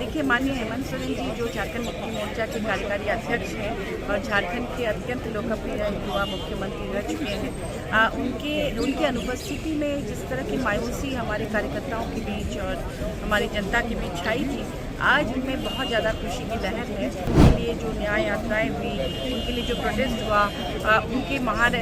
देखिए, माननीय हेमंत सोरेन जी जो झारखंड मुक्ति मोर्चा के कार्यकारी अध्यक्ष हैं और झारखंड के अत्यंत लोकप्रिय युवा मुख्यमंत्री रह चुके हैं, उनके अनुपस्थिति में जिस तरह की मायूसी हमारे कार्यकर्ताओं के बीच और हमारी जनता के बीच छाई थी, आज उनमें बहुत ज़्यादा खुशी की लहर है। उनके लिए जो न्याय यात्राएं हुई, उनके लिए जो प्रोटेस्ट हुआ,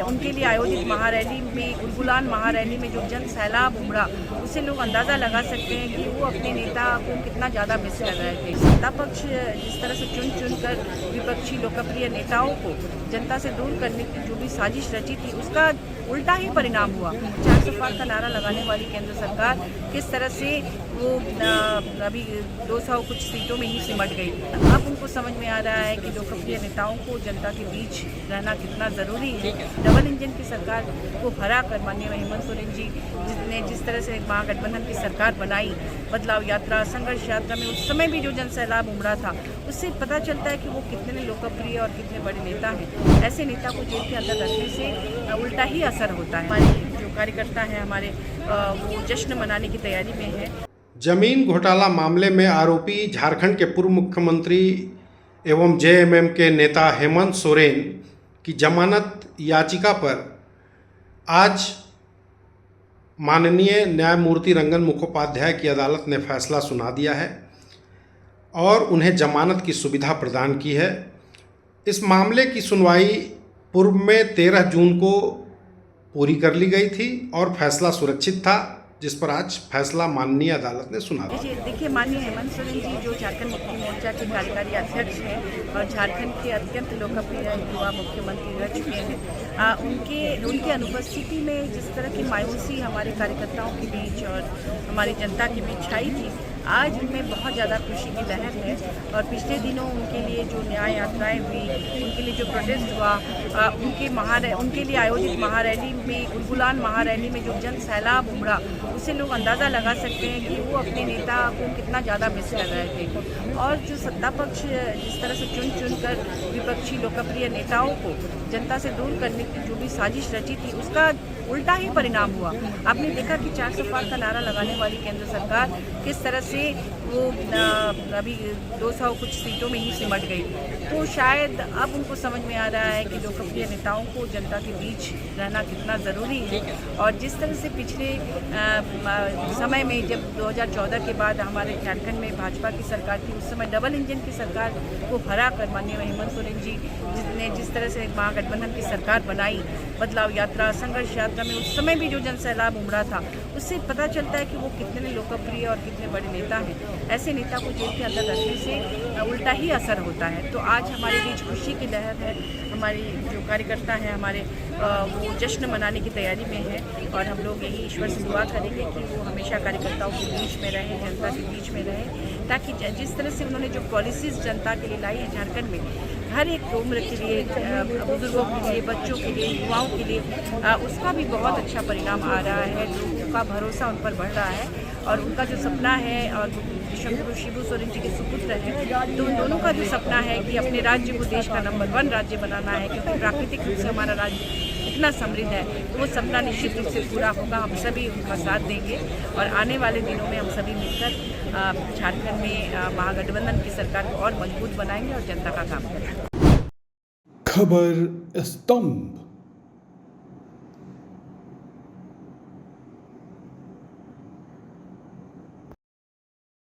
उनके लिए आयोजित महारैली में, गुलगुलान महारैली में जो जन सैलाब उमड़ा, उससे लोग अंदाज़ा लगा सकते हैं कि वो अपने नेता को कितना ज़्यादा मिस कर रहे थे। सत्ता पक्ष जिस तरह से चुन कर विपक्षी लोकप्रिय नेताओं को जनता से दूर करने की जो भी साजिश रची थी, उसका उल्टा ही परिणाम हुआ। 400 पार का नारा लगाने वाली केंद्र सरकार किस तरह से वो अभी 200 कुछ सीटों में ही सिमट गई। अब उनको समझ में आ रहा है कि लोकप्रिय नेताओं को जनता के बीच रहना कितना ज़रूरी है। डबल इंजन की सरकार को हरा कर माननीय हेमंत सोरेन जी ने जिस तरह से महागठबंधन की सरकार बनाई, बदलाव यात्रा, संघर्ष यात्रा में उस समय भी जो जन सैलाब उमड़ा था, उससे पता चलता है कि वो कितने लोकप्रिय और कितने बड़े नेता हैं। ऐसे नेता को जेल के अंदर रखने से उल्टा ही असर होता है। हमारे जो कार्यकर्ता हैं हमारे, वो जश्न मनाने की तैयारी में है। जमीन घोटाला मामले में आरोपी झारखंड के पूर्व मुख्यमंत्री एवं जेएमएम के नेता हेमंत सोरेन की जमानत याचिका पर आज माननीय न्यायमूर्ति रंजन मुखोपाध्याय की अदालत ने फैसला सुना दिया है और उन्हें जमानत की सुविधा प्रदान की है। इस मामले की सुनवाई पूर्व में 13 जून को पूरी कर ली गई थी और फैसला सुरक्षित था, जिस पर आज फैसला माननीय अदालत ने सुना दिया। देखिए, माननीय हेमंत सोरेन जी जो झारखंड मुक्ति मोर्चा के कार्यकारी अध्यक्ष हैं और झारखंड के अत्यंत लोकप्रिय युवा मुख्यमंत्री रह चुके हैं, उनके अनुपस्थिति में जिस तरह की मायूसी हमारे कार्यकर्ताओं के बीच और हमारी जनता के बीच छाई थी, आज उनमें बहुत ज़्यादा खुशी की लहर है। और पिछले दिनों उनके लिए जो न्याय यात्राएं हुई, उनके लिए जो प्रोटेस्ट हुआ, उनके लिए आयोजित महारैली में, गुलगुलान महारैली में जो जन सैलाब उमड़ा, उससे लोग अंदाज़ा लगा सकते हैं कि वो अपने नेता को कितना ज़्यादा मिस कर रहे थे। और जो सत्ता पक्ष जिस तरह से चुन कर विपक्षी लोकप्रिय नेताओं को जनता से दूर करने की जो भी साजिश रची थी, उसका उल्टा ही परिणाम हुआ। आपने देखा कि 400 पार का नारा लगाने वाली केंद्र सरकार किस तरह से वो अभी 200 कुछ सीटों में ही सिमट गई। तो शायद अब उनको समझ में आ रहा है कि लोकप्रिय नेताओं को जनता के बीच रहना कितना ज़रूरी है। और जिस तरह से पिछले समय में जब 2014 के बाद हमारे झारखंड में भाजपा की सरकार थी, उस समय डबल इंजन की सरकार को हरा कर माननीय हेमंत सोरेन जी ने जिस तरह से महागठबंधन की सरकार बनाई, बदलाव यात्रा, संघर्ष यात्रा में उस समय भी जो जन सैलाब उमड़ा था, उससे पता चलता है कि वो कितने लोकप्रिय और कितने बड़े नेता हैं। ऐसे नेता को जेल के अंदर रखने से उल्टा ही असर होता है। तो आज हमारे बीच खुशी की लहर है। हमारी जो कार्यकर्ता हैं हमारे, वो जश्न मनाने की तैयारी में है और हम लोग यही ईश्वर से दुआ करेंगे कि वो हमेशा कार्यकर्ताओं के बीच में रहें, जनता के बीच में रहें, ताकि जिस तरह से उन्होंने जो पॉलिसीज़ जनता के लिए लाई है झारखंड में, हर एक उम्र के लिए, बुजुर्गों के लिए, बच्चों के लिए, युवाओं के लिए, उसका भी बहुत अच्छा परिणाम आ रहा है। लोगों का भरोसा उन पर बढ़ रहा है और उनका जो सपना है, और विश्वगुरु शिबू सोरेन जी के सुपुत्र हैं, तो उन दोनों का जो सपना है कि अपने राज्य को देश का नंबर 1 राज्य बनाना है, क्योंकि प्राकृतिक रूप से हमारा राज्य इतना समृद्ध है, तो वो सपना निश्चित रूप से पूरा होगा। हम सभी उनका साथ देंगे और आने वाले दिनों में हम सभी मिलकर झारखंड में महागठबंधन की सरकार को और मजबूत बनाएंगे और जनता का काम करेंगे। खबर स्तंभ।